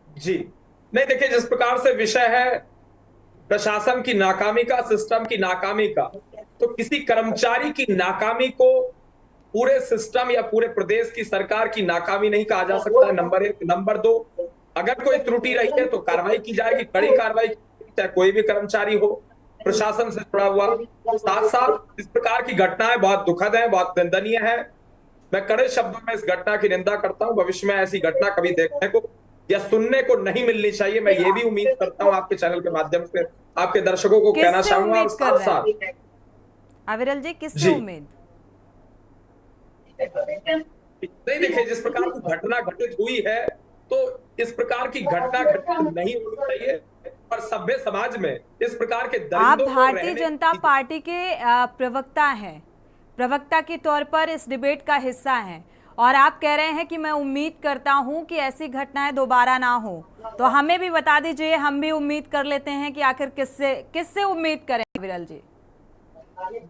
जी नहीं, देखिए, जिस प्रकार से विषय है प्रशासन की नाकामी का, सिस्टम की नाकामी का, तो किसी कर्मचारी की नाकामी को पूरे सिस्टम या पूरे प्रदेश की सरकार की नाकामी नहीं कहा जा सकता है, नंबर 1। नंबर 2, अगर कोई त्रुटि रही है तो कार्रवाई की जाएगी, कड़ी कार्रवाई, चाहे कोई भी कर्मचारी हो, प्रशासन से जुड़ा हुआ। साथ साथ इस प्रकार की घटनाएं बहुत दुखद है, बहुत निंदनीय है। मैं कड़े शब्दों में इस घटना की निंदा करता हूं। भविष्य में ऐसी घटना कभी देखने को या सुनने को नहीं मिलनी चाहिए। मैं ये भी उम्मीद करता हूं आपके चैनल के माध्यम से आपके दर्शकों को कहना चाहूंगा। और साथ साथ अविरल जी, किससे उम्मीद? नहीं, देखिए, जिस प्रकार की घटना घटित हुई है तो इस प्रकार की घटना घटित नहीं होनी चाहिए और सभ्य समाज में इस प्रकार के आप भारतीय जनता पार्टी के प्रवक्ता हैं, प्रवक्ता के तौर पर इस डिबेट का हिस्सा हैं और आप कह रहे हैं कि मैं उम्मीद करता हूं कि ऐसी घटनाएं दोबारा ना हो, तो हमें भी बता दीजिए, हम भी उम्मीद कर लेते हैं कि आखिर किससे उम्मीद करें विरल जी।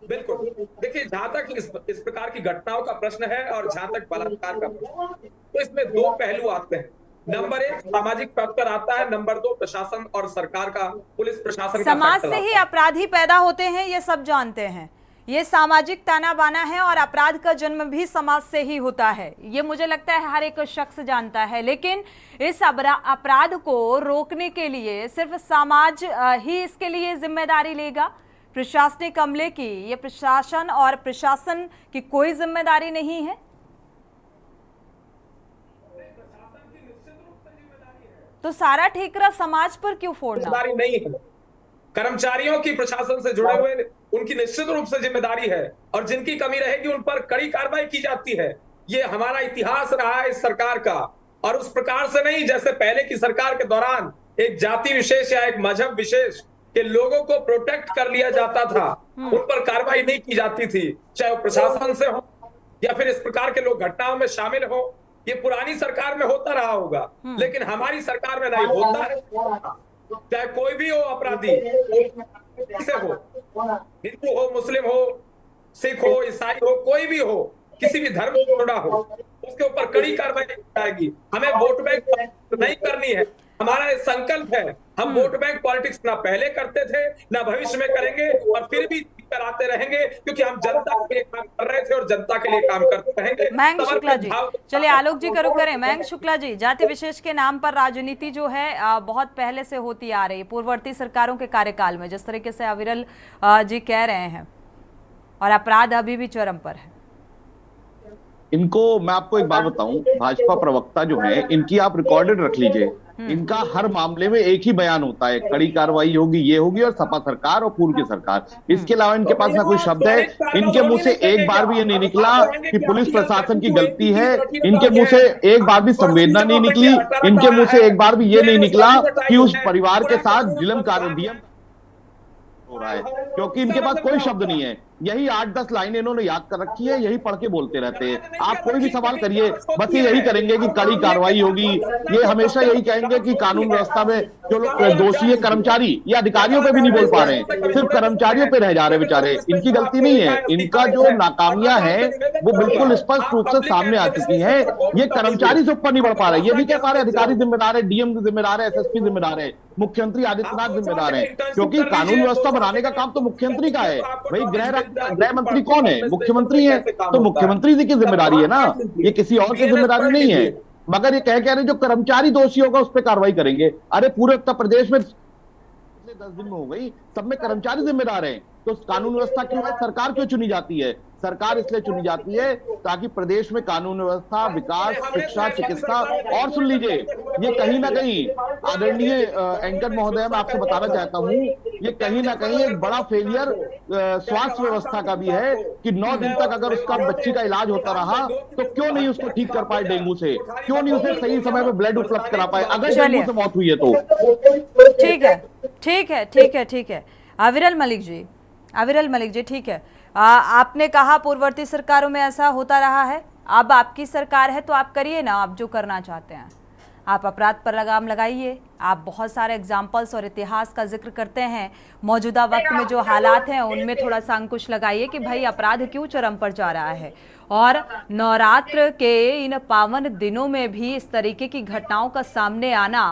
बिल्कुल, देखिए जहां तक इस प्रकार की घटनाओं का प्रश्न है और जहां तक बलात्कार का प्रश्न, तो इसमें दो पहलू आते हैं। नंबर 1 सामाजिक फैक्टर आता है, नंबर 2 प्रशासन और सरकार का, पुलिस प्रशासन का समाज फैक्टर से ही आता है। अपराधी पैदा होते हैं, ये सब जानते हैं। ये सामाजिक ताना बाना है और अपराध का जन्म भी समाज से ही होता है, ये मुझे लगता है हर एक शख्स जानता है। लेकिन इस अपराध को रोकने के लिए सिर्फ समाज ही इसके लिए जिम्मेदारी लेगा, प्रशासनिक अमले की, ये प्रशासन और प्रशासन की कोई जिम्मेदारी नहीं है। तो सारा ठेकरा समाज पर क्यों फोड़ना? जिम्मेदारी नहीं है, कर्मचारियों की प्रशासन से जुड़े हुए उनकी निश्चित रूप से जिम्मेदारी है और जिनकी कमी रहेगी उन पर कड़ी कार्रवाई की जाती है। ये हमारा इतिहास रहा है इस सरकार का, और उस प्रकार से नहीं जैसे पहले की सरकार के दौरान एक जाति विशेष या एक मजहब विशेष के लोगों को प्रोटेक्ट कर लिया जाता था, उन पर कार्रवाई नहीं की जाती थी, चाहे वो प्रशासन से हो या फिर इस प्रकार के लोग घटनाओं में शामिल हो। ये पुरानी सरकार में होता रहा होगा, लेकिन हमारी सरकार में नहीं होता है। चाहे कोई भी हो अपराधी, से हो, हिंदू हो, मुस्लिम हो, सिख हो, ईसाई हो, कोई भी हो, किसी भी धर्म से जुड़ा हो, उसके ऊपर कड़ी कार्रवाई की जाएगी। हमें वोट बैंक नहीं करनी है, हमारा ये संकल्प है। हम वोट बैंक पॉलिटिक्स ना पहले करते थे ना भविष्य में करेंगे और फिर भी कराते रहेंगे, क्योंकि हम जनता के लिए काम कर रहे थे और जनता के लिए काम करते रहेंगे। मयंक शुक्ला जी, चलिए आलोक जी का रुख करें। मयंक शुक्ला जी, जाति विशेष के नाम पर राजनीति जो है बहुत पहले से होती आ रही, पूर्ववर्ती सरकारों के कार्यकाल में, जिस तरीके से अविरल जी कह रहे हैं, और अपराध अभी भी चरम पर है। इनको मैं आपको एक बात बताऊं, भाजपा प्रवक्ता जो है इनकी आप रिकॉर्डेड रख लीजिए, इनका हर मामले में एक ही बयान होता है, कड़ी कार्रवाई होगी, ये होगी, और सपा सरकार और पूर्व की सरकार। इसके अलावा इनके पास ना कोई शब्द है। इनके मुंह से एक बार भी ये नहीं निकला कि पुलिस प्रशासन की गलती है, इनके मुंह से एक बार भी संवेदना नहीं निकली, इनके मुंह से एक बार भी ये नहीं निकला कि उस परिवार के साथ जुल्म कार्य हो रहा है, क्योंकि इनके पास कोई शब्द नहीं है। यही 8-10 लाइनें इन्होंने याद कर रखी है, यही पढ़ के बोलते रहते हैं। आप कोई भी सवाल करिए, बस ये यही करेंगे कि कड़ी कार्रवाई होगी, ये हमेशा यही कहेंगे कि कानून व्यवस्था में जो लोग दोषी है, कर्मचारी या अधिकारियों पे भी नहीं बोल पा रहे हैं, सिर्फ कर्मचारियों पे रह जा रहे बेचारे। इनकी गलती नहीं है, इनका जो नाकामियां है वो बिल्कुल स्पष्ट रूप से सामने आ चुकी है। ये कर्मचारी से ऊपर नहीं बढ़ पा रहे, ये नहीं कह पा रहे अधिकारी जिम्मेदार है, डीएम जिम्मेदार है, एसएसपी जिम्मेदार है, मुख्यमंत्री आदित्यनाथ जिम्मेदार है, क्योंकि कानून व्यवस्था बनाने का काम तो मुख्यमंत्री का है। भाई गृह मंत्री कौन है? मुख्यमंत्री है, तो मुख्यमंत्री जी की जिम्मेदारी है ना, ये किसी और की जिम्मेदारी नहीं है। मगर ये कह रहे जो कर्मचारी दोषी होगा उस पर कार्रवाई करेंगे। अरे पूरे उत्तर प्रदेश में 10 दिन में हो गई, सब में कर्मचारी जिम्मेदार हैं। तो कानून व्यवस्था क्यों है? सरकार क्यों चुनी जाती है? सरकार इसलिए चुनी जाती है ताकि प्रदेश में कानून व्यवस्था, विकास, शिक्षा, चिकित्सा, और सुन लीजिए, ये कहीं ना कहीं आदरणीय एंकर महोदय, मैं आपसे बताना चाहता हूं, ये कहीं ना कहीं एक बड़ा फेलियर स्वास्थ्य व्यवस्था का भी है कि 9 दिन तक अगर उसका बच्ची का इलाज होता रहा तो क्यों नहीं उसको ठीक कर पाए डेंगू से, क्यों नहीं उसे सही समय में ब्लड उपलब्ध करा पाए अगर डेंगू से मौत हुई है तो। ठीक है, ठीक है, ठीक है, ठीक है। अविरल मलिक जी, ठीक है, आपने कहा पूर्ववर्ती सरकारों में ऐसा होता रहा है, अब आपकी सरकार है तो आप करिए ना आप जो करना चाहते हैं। आप अपराध पर लगाम लगाइए। आप बहुत सारे एग्जाम्पल्स और इतिहास का जिक्र करते हैं, मौजूदा वक्त में जो हालात हैं उनमें थोड़ा सा अंकुश लगाइए कि भाई अपराध क्यों चरम पर जा रहा है। और नवरात्र के इन पावन दिनों में भी इस तरीके की घटनाओं का सामने आना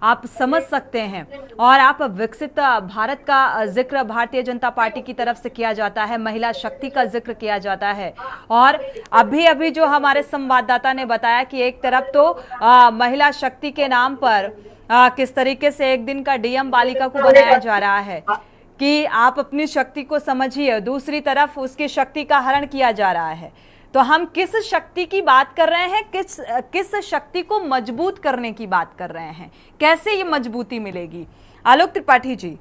आप समझ सकते हैं। और आप विकसित भारत का जिक्र भारतीय जनता पार्टी की तरफ से किया जाता है, महिला शक्ति का जिक्र किया जाता है। और अभी जो हमारे संवाददाता ने बताया कि एक तरफ तो महिला शक्ति के नाम पर किस तरीके से एक दिन का डीएम बालिका को बनाया जा रहा है कि आप अपनी शक्ति को समझिए, दूसरी तरफ उसकी शक्ति का हरण किया जा रहा है। तो हम किस शक्ति की बात कर रहे हैं, किस शक्ति को मजबूत करने की बात कर रहे हैं, कैसे ये मजबूती मिलेगी? आलोक त्रिपाठी जी।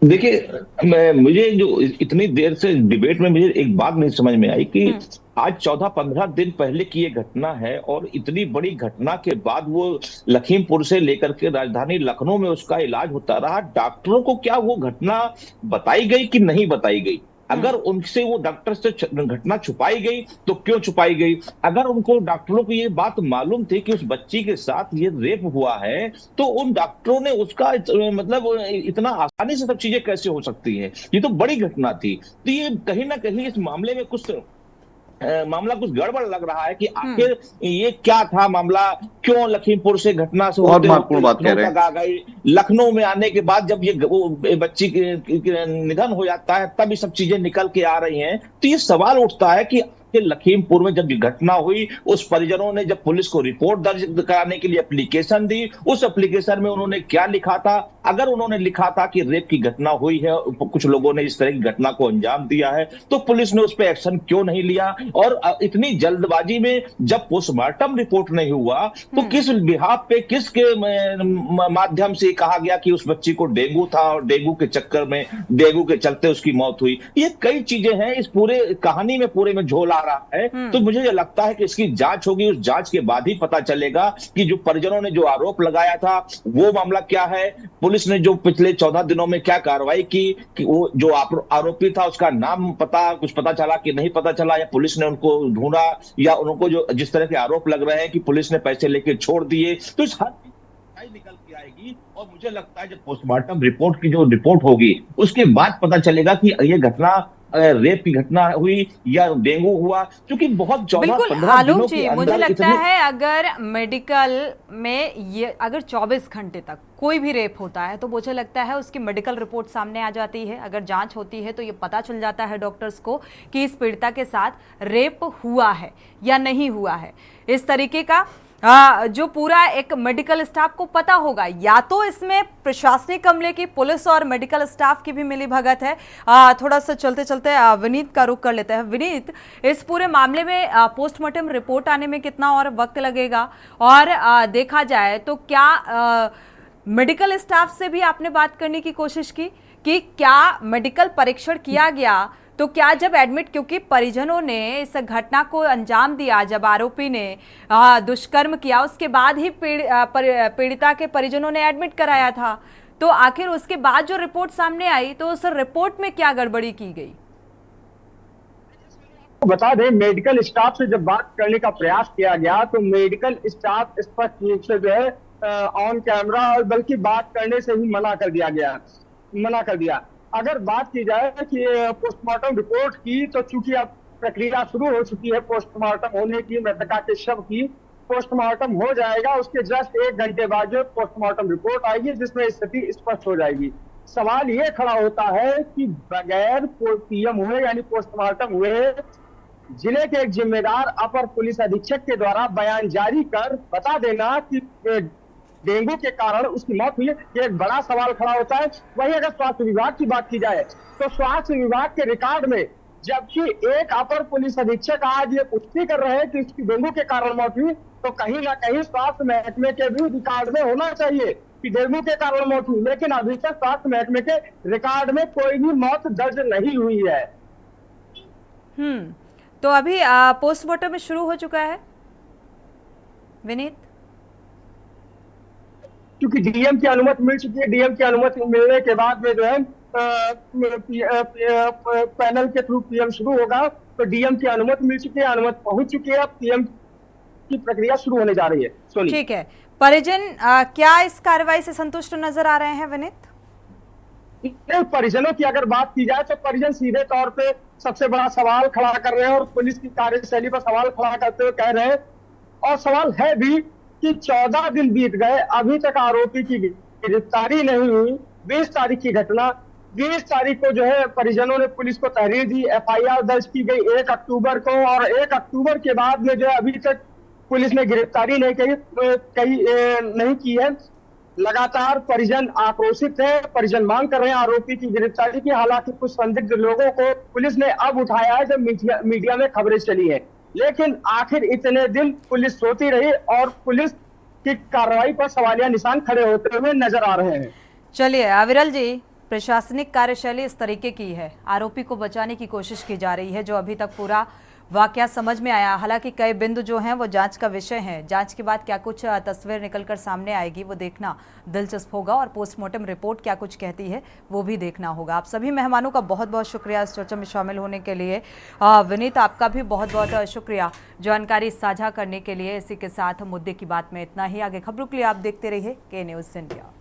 देखिए, मुझे जो इतनी देर से डिबेट में मुझे एक बात नहीं समझ में आई कि आज 14-15 दिन पहले की ये घटना है और इतनी बड़ी घटना के बाद वो लखीमपुर से लेकर के राजधानी लखनऊ में उसका इलाज होता रहा। डॉक्टरों को क्या वो घटना बताई गई कि नहीं बताई गई? अगर उनसे वो डॉक्टर से घटना छुपाई गई तो क्यों छुपाई गई? अगर उनको डॉक्टरों को ये बात मालूम थी कि उस बच्ची के साथ ये रेप हुआ है, तो उन डॉक्टरों ने उसका मतलब इतना आसानी से सब चीजें कैसे हो सकती है? ये तो बड़ी घटना थी। तो ये कहीं ना कहीं इस मामले में मामला कुछ गड़बड़ लग रहा है कि आखिर ये क्या था मामला, क्यों लखीमपुर से घटना से बहुत महत्वपूर्ण बात कह रहे हैं। आ गई, लखनऊ में आने के बाद जब ये बच्ची की निधन हो जाता है तब ये सब चीजें निकल के आ रही हैं। तो ये सवाल उठता है कि लखीमपुर में जब ये घटना हुई, उस परिजनों ने जब पुलिस को रिपोर्ट दर्ज कराने के लिए एप्लीकेशन दी, उस एप्लीकेशन में उन्होंने क्या लिखा था? अगर उन्होंने लिखा था कि रेप की घटना हुई है, कुछ लोगों ने इस तरह की घटना को अंजाम दिया है, तो पुलिस ने उस पर एक्शन क्यों नहीं लिया? और इतनी जल्दबाजी में जब पोस्टमार्टम रिपोर्ट नहीं हुआ तो किस बिहाफ पे, किसके माध्यम से कहा गया कि उस बच्ची को डेंगू था और डेंगू के चक्कर में, डेंगू के चलते उसकी मौत हुई? ये कई चीजें हैं इस पूरे कहानी में, पूरे में झोल आ रहा है। तो मुझे ये लगता है कि इसकी जांच होगी, उस जांच के बाद ही पता चलेगा कि जो परिजनों ने जो आरोप लगाया था वो मामला क्या है, पुलिस ने जो पिछले 14 दिनों में क्या कार्रवाई की, कि वो जो आरोपी था उसका नाम कुछ पता चला कि नहीं पता चला, या पुलिस ने उनको ढूंढा, या उनको जो जिस तरह के आरोप लग रहे हैं कि पुलिस ने पैसे लेके छोड़ दिए, तो इस हर चीज निकल के आएगी। और मुझे लगता है जब पोस्टमार्टम रिपोर्ट की जो रिपोर्ट होगी उसके बाद पता चलेगा कि ये घटना रेप की घटना हुई या डेंगू हुआ, क्योंकि बहुत 14-15 आलोक जी, मुझे लगता है अगर मेडिकल में ये अगर 24 घंटे तक कोई भी रेप होता है तो मुझे लगता है उसकी मेडिकल रिपोर्ट सामने आ जाती है। अगर जांच होती है तो ये पता चल जाता है डॉक्टर्स को कि इस पीड़िता के साथ रेप हुआ है या नहीं हुआ है। इस तरीके का जो पूरा एक मेडिकल स्टाफ को पता होगा, या तो इसमें प्रशासनिक अमले की, पुलिस और मेडिकल स्टाफ की भी मिली भगत है। थोड़ा सा चलते चलते विनीत का रुख कर लेते हैं। विनीत, इस पूरे मामले में पोस्टमार्टम रिपोर्ट आने में कितना और वक्त लगेगा? और देखा जाए तो क्या मेडिकल स्टाफ से भी आपने बात करने की कोशिश की कि क्या मेडिकल परीक्षण किया गया? तो क्या जब एडमिट, क्योंकि परिजनों ने इस घटना को अंजाम दिया, जब आरोपी ने दुष्कर्म किया उसके बाद ही पीड़िता के परिजनों ने एडमिट कराया था, तो आखिर उसके बाद जो रिपोर्ट सामने आई तो उस रिपोर्ट में क्या गड़बड़ी की गई? बता दें, मेडिकल स्टाफ से जब बात करने का प्रयास किया गया तो मेडिकल स्टाफ स्पष्ट रूप से जो है ऑन कैमरा और बल्कि बात करने से ही मना कर दिया। अगर बात की जाए कि पोस्टमार्टम रिपोर्ट की, तो चूंकि अब प्रक्रिया शुरू हो चुकी है पोस्टमार्टम होने की, मृतका के शव की पोस्टमार्टम हो जाएगा, उसके जस्ट 1 घंटे बाद जो पोस्टमार्टम रिपोर्ट आएगी जिसमें स्थिति स्पष्ट हो जाएगी। सवाल ये खड़ा होता है कि बगैर पीएम हुए यानी पोस्टमार्टम हुए जिले के एक जिम्मेदार अपर पुलिस अधीक्षक के द्वारा बयान जारी कर बता देना कि डेंगू के कारण उसकी मौत हुई है, ये एक बड़ा सवाल खड़ा होता है। वहीं अगर स्वास्थ्य विभाग की बात की जाए तो स्वास्थ्य विभाग के रिकॉर्ड में जबकि एक अपर पुलिस अधीक्षक आज ये पुष्टि कर रहे हैं कि उसकी डेंगू के कारण मौत हुई, तो कहीं ना कहीं स्वास्थ्य महकमे के भी रिकॉर्ड में होना चाहिए कि डेंगू के कारण मौत हुई, लेकिन अभी तक स्वास्थ्य महकमे के रिकॉर्ड में कोई भी मौत दर्ज नहीं हुई है। तो अभी पोस्टमार्टम शुरू हो चुका है विनीत, क्योंकि डीएम की अनुमति मिल चुकी है। डीएम की अनुमति मिलने के बाद में जो है पैनल के थ्रू पीएम शुरू होगा, तो डीएम की अनुमति मिल चुकी है, अनुमति पहुंच चुकी है, अब पीएम की प्रक्रिया शुरू होने जा रही है। सोनी, ठीक है। परिजन क्या इस कार्रवाई से संतुष्ट नजर आ रहे हैं विनीत? परिजनों की अगर बात की जाए तो परिजन सीधे तौर पे सबसे बड़ा सवाल खड़ा कर रहे हैं और पुलिस की कार्यशैली पर सवाल खड़ा करते हुए कह रहे हैं, और सवाल है भी कि 14 दिन बीत गए, अभी तक आरोपी की गिरफ्तारी नहीं हुई। 20 तारीख की घटना, 20 तारीख को जो है परिजनों ने पुलिस को तहरीर दी, एफआईआर दर्ज की गई 1 अक्टूबर को, और 1 अक्टूबर के बाद में जो है अभी तक पुलिस ने गिरफ्तारी नहीं की है। लगातार परिजन आक्रोशित है, परिजन मांग कर रहे हैं आरोपी की गिरफ्तारी की। हालांकि कुछ संदिग्ध लोगों को पुलिस ने अब उठाया है जब मीडिया में खबरें चली है, लेकिन आखिर इतने दिन पुलिस सोती रही और पुलिस की कार्रवाई पर सवालिया निशान खड़े होते हुए नजर आ रहे हैं। चलिए अविरल जी, प्रशासनिक कार्यशैली इस तरीके की है, आरोपी को बचाने की कोशिश की जा रही है, जो अभी तक पूरा वाकया समझ में आया। हालांकि कई बिंदु जो हैं वो जांच का विषय हैं। जांच के बाद क्या कुछ तस्वीर निकलकर सामने आएगी वो देखना दिलचस्प होगा, और पोस्टमार्टम रिपोर्ट क्या कुछ कहती है वो भी देखना होगा। आप सभी मेहमानों का बहुत बहुत शुक्रिया इस चर्चा में शामिल होने के लिए। विनीत, आपका भी बहुत बहुत शुक्रिया जानकारी साझा करने के लिए। इसी के साथ मुद्दे की बात में इतना ही। आगे खबरों के लिए आप देखते रहिए के न्यूज़ इंडिया।